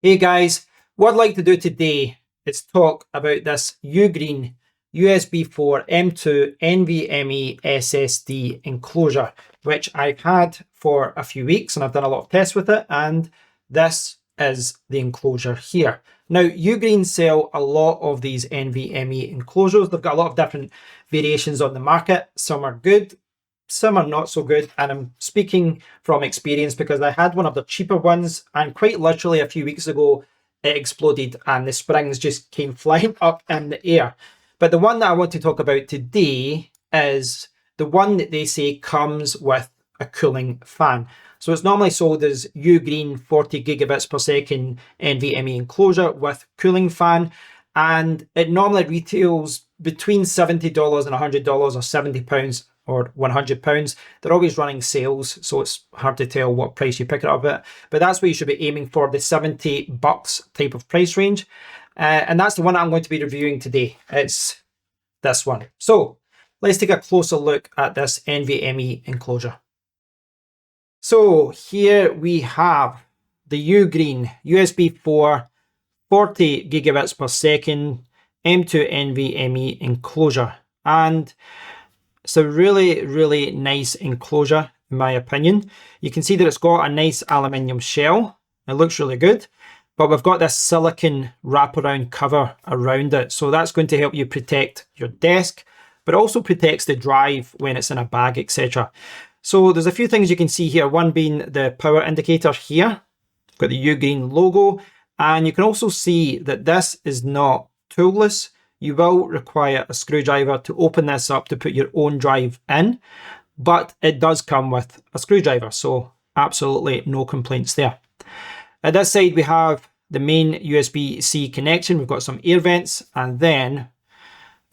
Hey guys, what I'd like to do today is talk about this UGREEN USB4 M2 NVMe SSD enclosure, which I've had for a few weeks and I've done a lot of tests with it, and this is the enclosure here. Now, UGREEN sell a lot of these NVMe enclosures. They've got a lot of different variations on the market. Some are good, some are not so good, and I'm speaking from experience because I had one of the cheaper ones, and quite literally a few weeks ago it exploded and the springs just came flying up in the air. But the one that I want to talk about today is the one that they say comes with a cooling fan. So it's normally sold as UGREEN 40 gigabits per second NVMe enclosure with cooling fan, and it normally retails between $70 and $100 or £70 or £100. They're always running sales, so it's hard to tell what price you pick it up at, but that's what you should be aiming for, the $70 type of price range. And that's the one I'm going to be reviewing today. It's this one. So let's take a closer look at this NVMe enclosure. So here we have the UGREEN USB4 40 gigabits per second M2 NVMe enclosure, and it's a really nice enclosure in my opinion. You can see that it's got a nice aluminium shell. It looks really good, but we've got this silicone wraparound cover around it, so that's going to help you protect your desk, but also protects the drive when it's in a bag, etc. So there's a few things you can see here, one being the power indicator here. We've got the UGREEN logo, and you can also see that this is not toolless. You will require a screwdriver to open this up to put your own drive in, but it does come with a screwdriver, so absolutely no complaints there. At this side we have the main USB-C connection. We've got some air vents, and then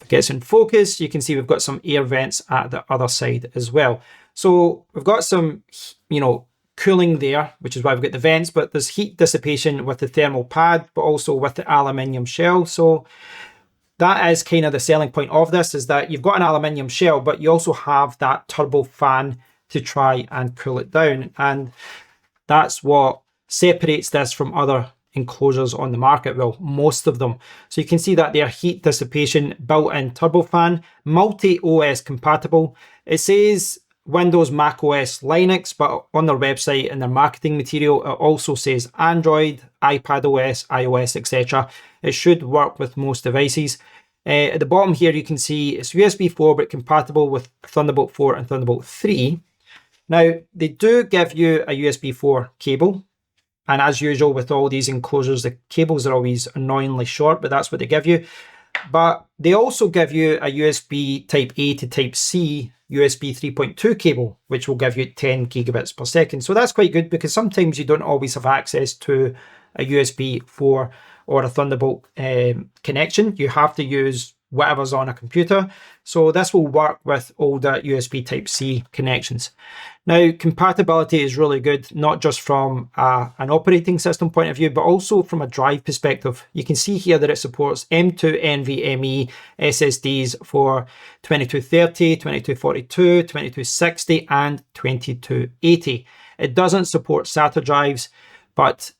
if it gets in focus, you can see we've got some air vents at the other side as well. So we've got some, cooling there, which is why we've got the vents, but there's heat dissipation with the thermal pad, but also with the aluminium shell. So that is kind of the selling point of this, is that you've got an aluminium shell, but you also have that turbo fan to try and cool it down. And that's what separates this from other enclosures on the market, well, most of them. So you can see that their heat dissipation built-in turbofan, multi-OS compatible. It says Windows, Mac OS, Linux, but on their website and their marketing material, it also says Android, iPad OS, iOS, etc. It should work with most devices. At the bottom here, you can see it's USB 4, but compatible with Thunderbolt 4 and Thunderbolt 3. Now, they do give you a USB 4 cable. And as usual with all these enclosures, the cables are always annoyingly short, but that's what they give you. But they also give you a USB Type A to Type C USB 3.2 cable, which will give you 10 gigabits per second. So that's quite good, because sometimes you don't always have access to a USB 4 or a Thunderbolt connection. You have to use whatever's on a computer. So this will work with older USB Type C connections. Now, compatibility is really good, not just from an operating system point of view, but also from a drive perspective. You can see here that it supports M2 NVMe SSDs for 2230, 2242, 2260, and 2280. It doesn't support SATA drives, but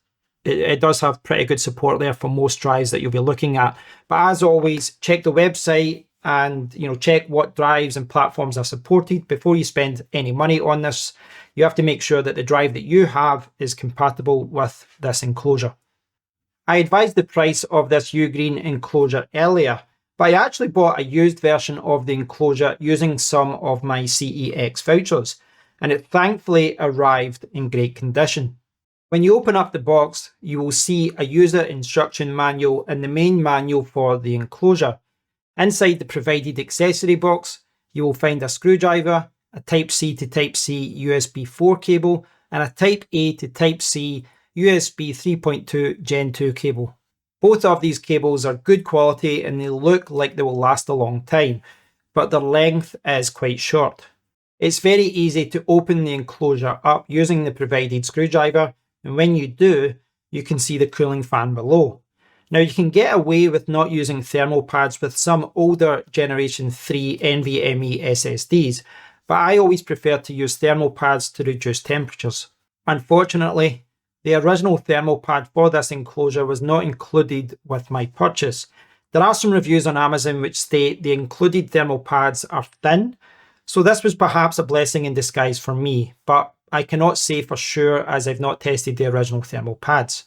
it does have pretty good support there for most drives that you'll be looking at. But as always, check the website and check what drives and platforms are supported before you spend any money on this. You have to make sure that the drive that you have is compatible with this enclosure. I advised the price of this UGREEN enclosure earlier, but I actually bought a used version of the enclosure using some of my CEX vouchers, and it thankfully arrived in great condition. When you open up the box, you will see a user instruction manual and the main manual for the enclosure. Inside the provided accessory box, you will find a screwdriver, a Type C to Type C USB 4 cable, and a Type A to Type C USB 3.2 Gen 2 cable. Both of these cables are good quality and they look like they will last a long time, but their length is quite short. It's very easy to open the enclosure up using the provided screwdriver, and when you do, you can see the cooling fan below. Now, you can get away with not using thermal pads with some older Generation 3 NVMe SSDs, but I always prefer to use thermal pads to reduce temperatures. Unfortunately, the original thermal pad for this enclosure was not included with my purchase. There are some reviews on Amazon which state the included thermal pads are thin, so this was perhaps a blessing in disguise for me, but I cannot say for sure as I've not tested the original thermal pads.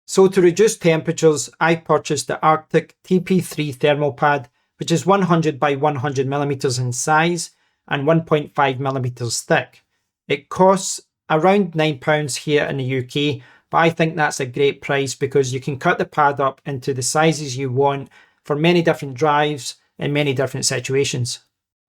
So to reduce temperatures, I purchased the Arctic TP3 thermal pad, which is 100 by 100 millimeters in size and 1.5 millimeters thick. It costs around £9 here in the UK, but I think that's a great price because you can cut the pad up into the sizes you want for many different drives in many different situations.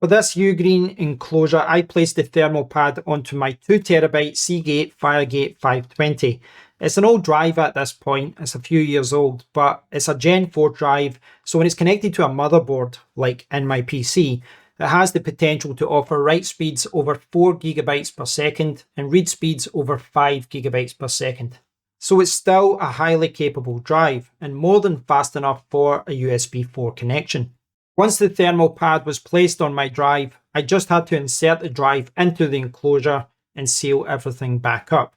For this UGREEN enclosure, I placed the thermal pad onto my 2TB Seagate Firegate 520. It's an old drive at this point, it's a few years old, but it's a Gen 4 drive, so when it's connected to a motherboard, like in my PC, it has the potential to offer write speeds over 4 GB per second and read speeds over 5 GB per second. So it's still a highly capable drive and more than fast enough for a USB 4 connection. Once the thermal pad was placed on my drive, I just had to insert the drive into the enclosure and seal everything back up.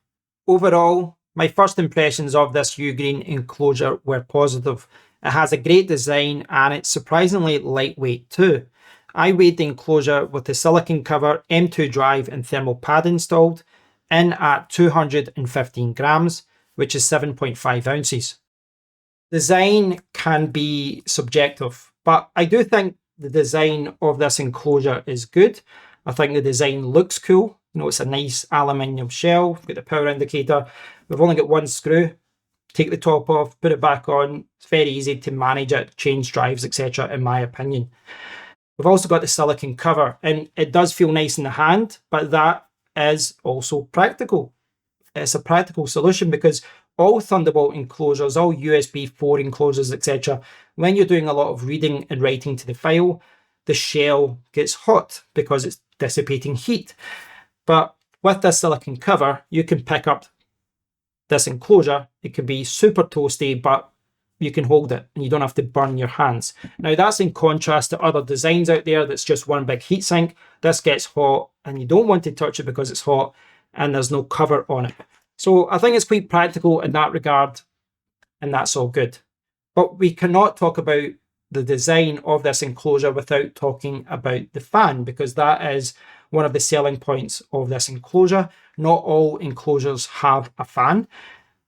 Overall, my first impressions of this UGREEN enclosure were positive. It has a great design and it's surprisingly lightweight too. I weighed the enclosure with the silicon cover, M2 drive and thermal pad installed in at 215 grams, which is 7.5 ounces. Design can be subjective, but I do think the design of this enclosure is good. I think the design looks cool. You know, it's a nice aluminium shell. We've got the power indicator. We've only got one screw. Take the top off, put it back on. It's very easy to manage it, change drives, etc. in my opinion. We've also got the silicon cover and it does feel nice in the hand, but that is also practical. It's a practical solution because all Thunderbolt enclosures, all USB 4 enclosures, etc., when you're doing a lot of reading and writing to the file, the shell gets hot because it's dissipating heat. But with this silicon cover, you can pick up this enclosure. It can be super toasty, but you can hold it and you don't have to burn your hands. Now that's in contrast to other designs out there that's just one big heatsink. This gets hot and you don't want to touch it because it's hot and there's no cover on it. So I think it's quite practical in that regard and that's all good. But we cannot talk about the design of this enclosure without talking about the fan, because that is one of the selling points of this enclosure. Not all enclosures have a fan.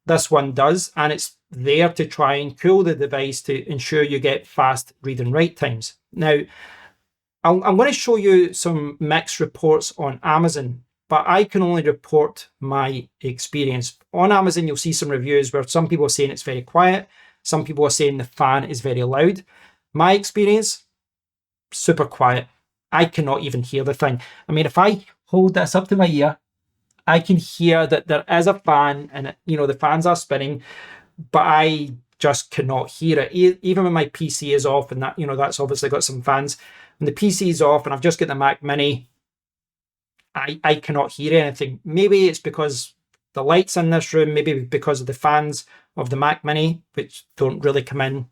This one does, and it's there to try and cool the device to ensure you get fast read and write times. Now, I'm going to show you some mixed reports on Amazon, but I can only report my experience. On Amazon, you'll see some reviews where some people are saying it's very quiet. Some people are saying the fan is very loud. My experience, super quiet. I cannot even hear the thing. I mean, if I hold this up to my ear, I can hear that there is a fan and, you know, the fans are spinning, but I just cannot hear it. Even when my PC is off and that, you know, that's obviously got some fans. When the PC is off and I've just got the Mac Mini, I cannot hear anything. Maybe it's because the lights in this room, maybe because of the fans of the Mac Mini, which don't really come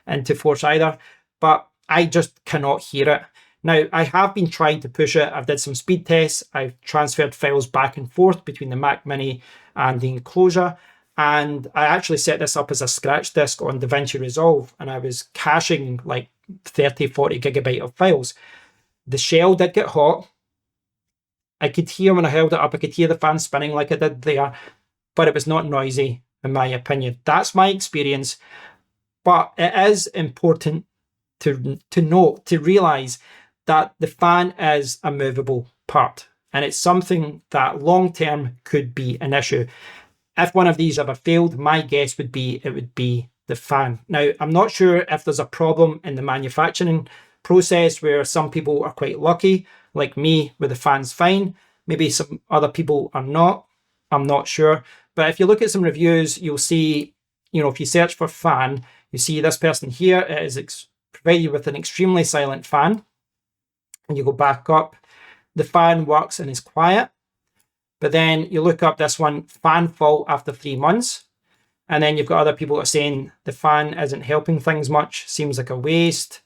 into force either, but I just cannot hear it. Now, I have been trying to push it. I've did some speed tests. I've transferred files back and forth between the Mac Mini and the enclosure. And I actually set this up as a scratch disk on DaVinci Resolve, and I was caching like 30, 40 gigabyte of files. The shell did get hot. I could hear when I held it up, I could hear the fan spinning like I did there, but it was not noisy, in my opinion. That's my experience. But it is important to note, to realize that the fan is a movable part, and it's something that long-term could be an issue. If one of these ever failed, my guess would be it would be the fan. Now, I'm not sure if there's a problem in the manufacturing process where some people are quite lucky, like me, where the fan's fine. Maybe some other people are not. I'm not sure. But if you look at some reviews, you'll see, you know, if you search for fan, you see this person here is provided with an extremely silent fan. And you go back up, the fan works and is quiet. But then you look up this one, fan fault after 3 months. And then you've got other people that are saying the fan isn't helping things much, seems like a waste.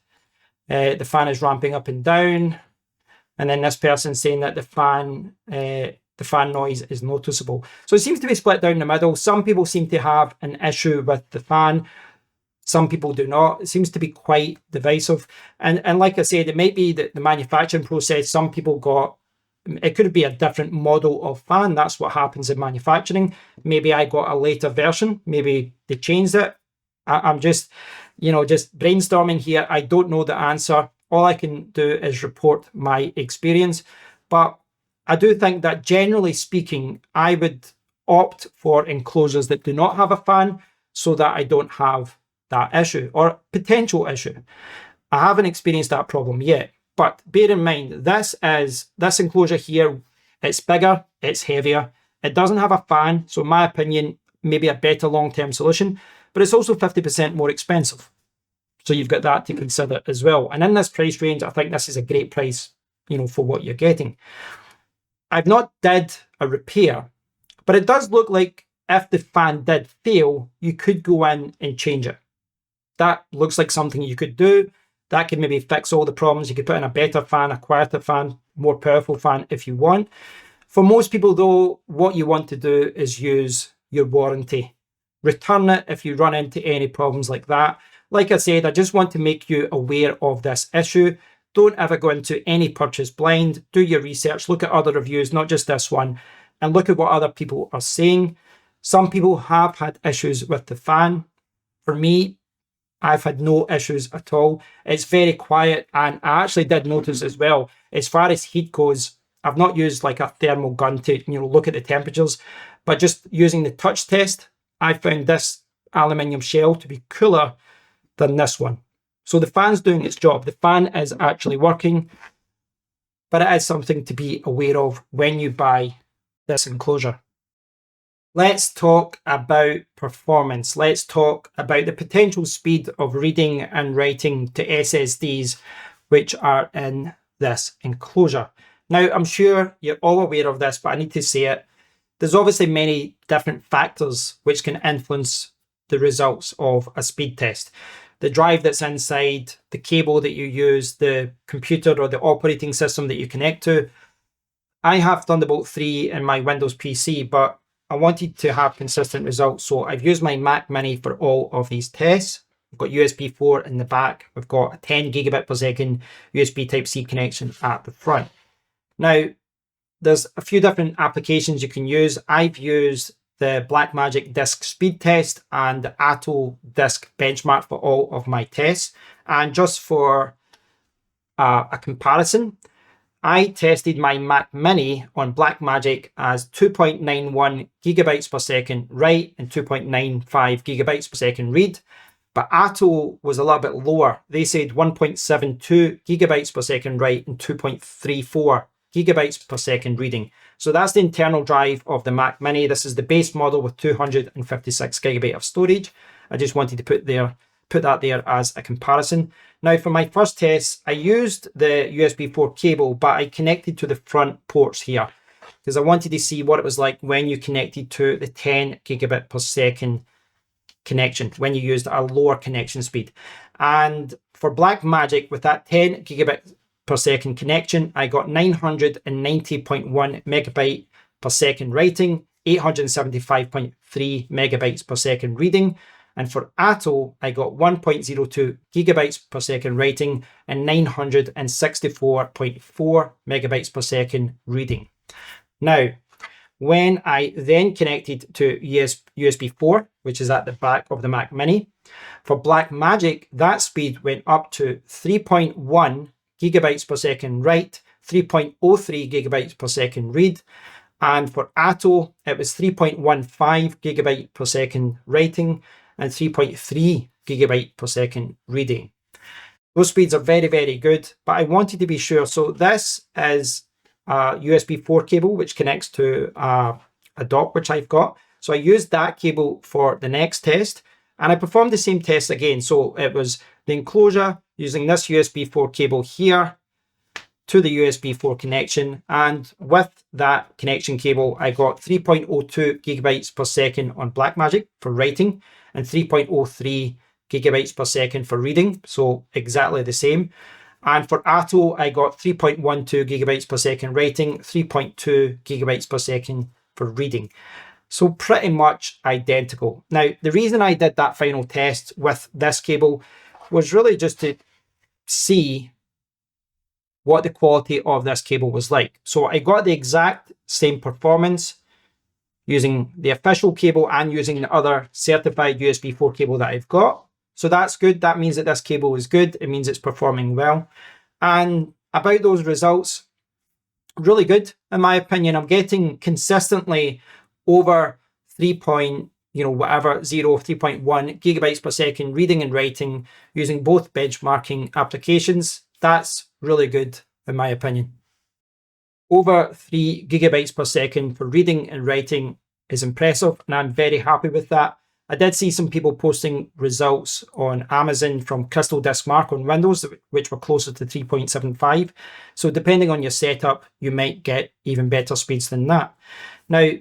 The fan is ramping up and down. And then this person saying that the fan the fan noise is noticeable. So it seems to be split down the middle. Some people seem to have an issue with the fan. Some people do not. It seems to be quite divisive. And like I said, it might be that the manufacturing process, some people got, it could be a different model of fan. That's what happens in manufacturing. Maybe I got a later version. Maybe they changed it. I'm just, just brainstorming here. I don't know the answer. All I can do is report my experience. But I do think that generally speaking, I would opt for enclosures that do not have a fan so that I don't have that issue or potential issue. I haven't experienced that problem yet, but bear in mind, this enclosure here, it's bigger, it's heavier, it doesn't have a fan, so in my opinion, maybe a better long-term solution, but it's also 50% more expensive. So you've got that to consider as well. And in this price range, I think this is a great price, for what you're getting. I've not did a repair, but it does look like if the fan did fail, you could go in and change it. That looks like something you could do. That could maybe fix all the problems. You could put in a better fan, a quieter fan, more powerful fan if you want. For most people though, what you want to do is use your warranty. Return it if you run into any problems like that. Like I said, I just want to make you aware of this issue. Don't ever go into any purchase blind. Do your research, look at other reviews, not just this one, and look at what other people are saying. Some people have had issues with the fan. For me, I've had no issues at all. It's very quiet, and I actually did notice as well, as far as heat goes, I've not used like a thermal gun to look at the temperatures, but just using the touch test, I found this aluminium shell to be cooler than this one. So the fan's doing its job. The fan is actually working, but it is something to be aware of when you buy this enclosure. Let's talk about performance. Let's talk about the potential speed of reading and writing to SSDs which are in this enclosure. Now, I'm sure you're all aware of this, but I need to say it. There's obviously many different factors which can influence the results of a speed test. The drive that's inside, the cable that you use, the computer or the operating system that you connect to. I have Thunderbolt 3 in my Windows PC, but I wanted to have consistent results, so I've used my Mac Mini for all of these tests. We've got USB 4 in the back. We've got a 10 gigabit per second USB Type-C connection at the front. Now, there's a few different applications you can use. I've used the Blackmagic Disk Speed Test and the Atto Disk Benchmark for all of my tests. And just for a comparison, I tested my Mac Mini on Blackmagic as 2.91 gigabytes per second write and 2.95 gigabytes per second read. But Atto was a little bit lower. They said 1.72 gigabytes per second write and 2.34 gigabytes per second reading. So that's the internal drive of the Mac Mini. This is the base model with 256 gigabyte of storage. I just wanted to put that there as a comparison. Now for my first test, I used the USB 4 cable, but I connected to the front ports here because I wanted to see what it was like when you connected to the 10 gigabit per second connection, when you used a lower connection speed. And for Blackmagic, with that 10 gigabit per second connection, I got 990.1 megabyte per second writing, 875.3 megabytes per second reading. And for Atto, I got 1.02 gigabytes per second writing and 964.4 megabytes per second reading. Now, when I then connected to USB 4, which is at the back of the Mac Mini, for Blackmagic, that speed went up to 3.1 gigabytes per second write, 3.03 gigabytes per second read. And for Atto, it was 3.15 gigabyte per second writing and 3.3 gigabyte per second reading. Those speeds are very, very good, but I wanted to be sure. So this is a USB 4 cable, which connects to a dock, which I've got. So I used that cable for the next test, and I performed the same test again. So it was the enclosure using this USB 4 cable here to the USB 4 connection. And with that connection cable, I got 3.02 gigabytes per second on Blackmagic for writing and 3.03 gigabytes per second for reading. So exactly the same. And for Atto, I got 3.12 gigabytes per second writing, 3.2 gigabytes per second for reading. So pretty much identical. Now, the reason I did that final test with this cable was really just to see what the quality of this cable was like. So I got the exact same performance using the official cable and using the other certified USB 4 cable that I've got. So that's good. That means that this cable is good. It means it's performing well. And about those results, really good in my opinion. I'm getting consistently over 3.0, 3.1 gigabytes per second reading and writing using both benchmarking applications. That's really good in my opinion. Over 3 gigabytes per second for reading and writing is impressive, and I'm very happy with that. I did see some people posting results on Amazon from Crystal Disk Mark on Windows, which were closer to 3.75. So depending on your setup, you might get even better speeds than that. Now,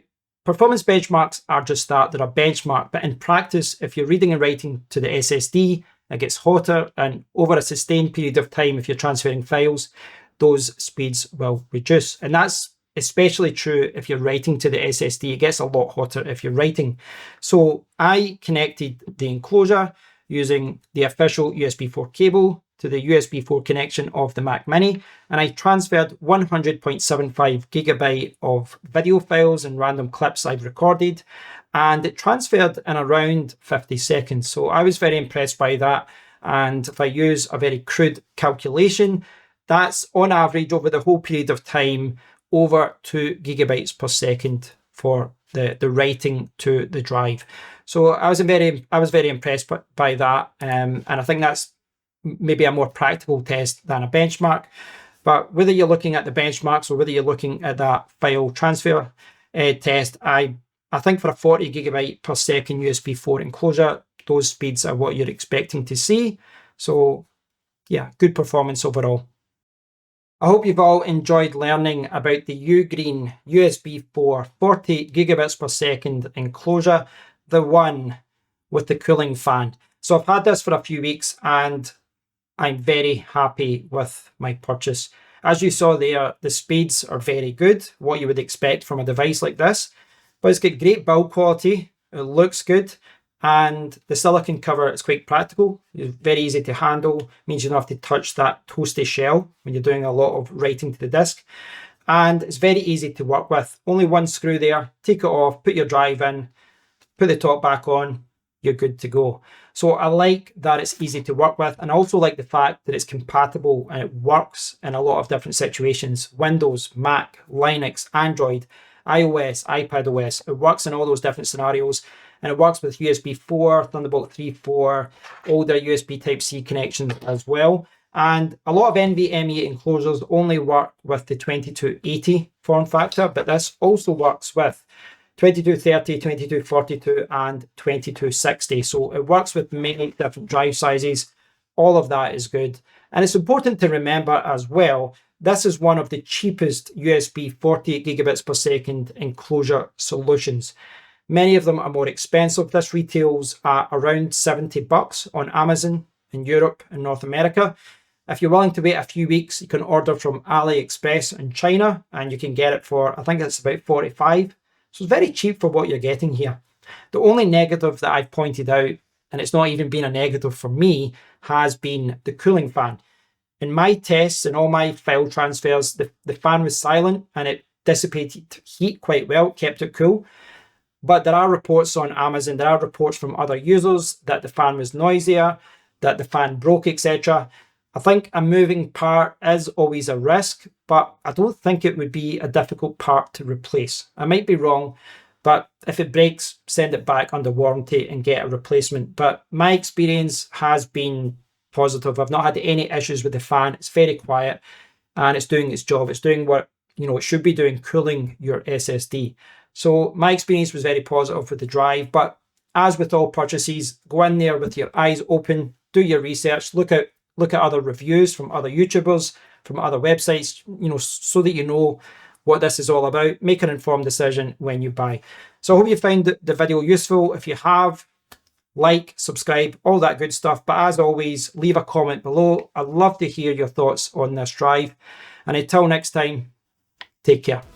performance benchmarks are just that, they're a benchmark, but in practice, if you're reading and writing to the SSD, it gets hotter, and over a sustained period of time, if you're transferring files, those speeds will reduce. And that's especially true if you're writing to the SSD. It gets a lot hotter if you're writing. So I connected the enclosure using the official USB 4 cable to the USB 4 connection of the Mac Mini, and I transferred 100.75 gigabyte of video files and random clips I've recorded, and it transferred in around 50 seconds. So I was very impressed by that. And if I use a very crude calculation, that's on average over the whole period of time over 2 gigabytes per second for the writing to the drive. So I was very impressed by that, and I think that's maybe a more practical test than a benchmark. But whether you're looking at the benchmarks or whether you're looking at that file transfer test, I think for a 40 gigabyte per second USB 4 enclosure, those speeds are what you're expecting to see. So yeah, good performance overall. I hope you've all enjoyed learning about the UGREEN USB 4 40 gigabits per second enclosure, the one with the cooling fan. So I've had this for a few weeks and I'm very happy with my purchase. As you saw there, the speeds are very good, what you would expect from a device like this, but it's got great build quality, it looks good, and the silicone cover is quite practical. It's very easy to handle, means you don't have to touch that toasty shell when you're doing a lot of writing to the disk. And it's very easy to work with. Only one screw there, take it off, put your drive in, put the top back on, you're good to go. So I like that it's easy to work with, and I also like the fact that it's compatible and it works in a lot of different situations. Windows, Mac, Linux, Android, iOS, iPadOS, it works in all those different scenarios. And it works with USB 4, Thunderbolt 3.4, older USB Type-C connections as well. And a lot of NVMe enclosures only work with the 2280 form factor, but this also works with 2230, 2242, and 2260. So it works with many different drive sizes. All of that is good. And it's important to remember as well, this is one of the cheapest USB 40 gigabits per second enclosure solutions. Many of them are more expensive. This retails at around $70 on Amazon in Europe and North America. If you're willing to wait a few weeks, you can order from AliExpress in China and you can get it for, I think it's about $45. So it's very cheap for what you're getting here. The only negative that I've pointed out, and it's not even been a negative for me, has been the cooling fan. In my tests and all my file transfers, the fan was silent and it dissipated heat quite well, kept it cool. But there are reports on Amazon, there are reports from other users that the fan was noisier, that the fan broke, etc. I think a moving part is always a risk, but I don't think it would be a difficult part to replace. I might be wrong, but if it breaks, send it back under warranty and get a replacement. But my experience has been positive. I've not had any issues with the fan. It's very quiet and it's doing its job. It's doing what it should be doing, cooling your SSD. So my experience was very positive with the drive, but as with all purchases, go in there with your eyes open, do your research, look at other reviews from other YouTubers, from other websites, so that you know what this is all about. Make an informed decision when you buy. So I hope you found the video useful. If you have, like, subscribe, all that good stuff. But as always, leave a comment below. I'd love to hear your thoughts on this drive. And until next time, take care.